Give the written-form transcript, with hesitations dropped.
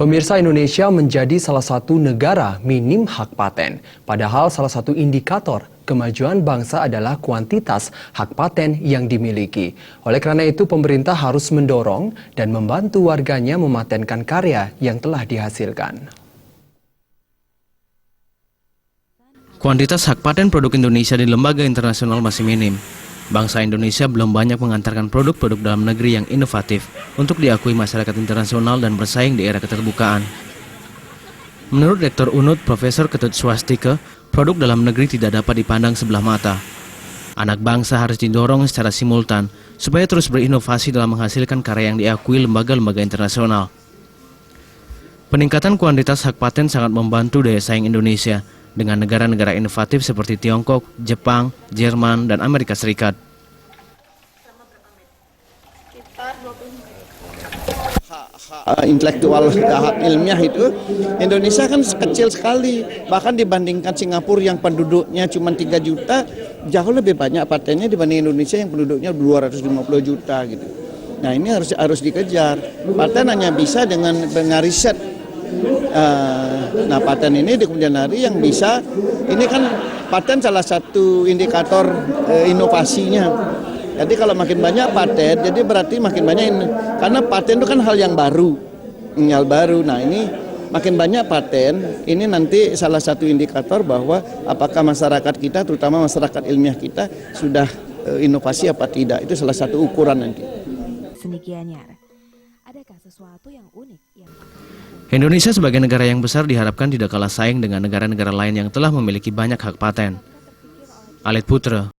Pemirsa, Indonesia menjadi salah satu negara minim hak paten. Padahal salah satu indikator kemajuan bangsa adalah kuantitas hak paten yang dimiliki. Oleh karena itu, pemerintah harus mendorong dan membantu warganya mematenkan karya yang telah dihasilkan. Kuantitas hak paten produk Indonesia di lembaga internasional masih minim. Bangsa Indonesia belum banyak mengantarkan produk-produk dalam negeri yang inovatif untuk diakui masyarakat internasional dan bersaing di era keterbukaan. Menurut Rektor UNUD, Profesor Ketut Swastika, produk dalam negeri tidak dapat dipandang sebelah mata. Anak bangsa harus didorong secara simultan supaya terus berinovasi dalam menghasilkan karya yang diakui lembaga-lembaga internasional. Peningkatan kuantitas hak paten sangat membantu daya saing Indonesia dengan negara-negara inovatif seperti Tiongkok, Jepang, Jerman, dan Amerika Serikat. Hak intelektual, hak ilmiah itu Indonesia kan kecil sekali, bahkan dibandingkan Singapura yang penduduknya cuma 3 juta, jauh lebih banyak patennya dibanding Indonesia yang penduduknya 250 juta gitu. Nah, ini harus dikejar. Paten hanya bisa dengan riset. Nah, paten ini di kemudian hari yang bisa, ini kan paten salah satu indikator inovasinya. Jadi kalau makin banyak paten, jadi berarti makin banyak karena paten itu kan hal yang baru, Nah, ini makin banyak paten, ini nanti salah satu indikator bahwa apakah masyarakat kita, terutama masyarakat ilmiah kita, sudah inovasi apa tidak. Itu salah satu ukuran nanti. Adakah sesuatu yang unik yang Indonesia sebagai negara yang besar diharapkan tidak kalah saing dengan negara-negara lain yang telah memiliki banyak hak paten. Alit Putra,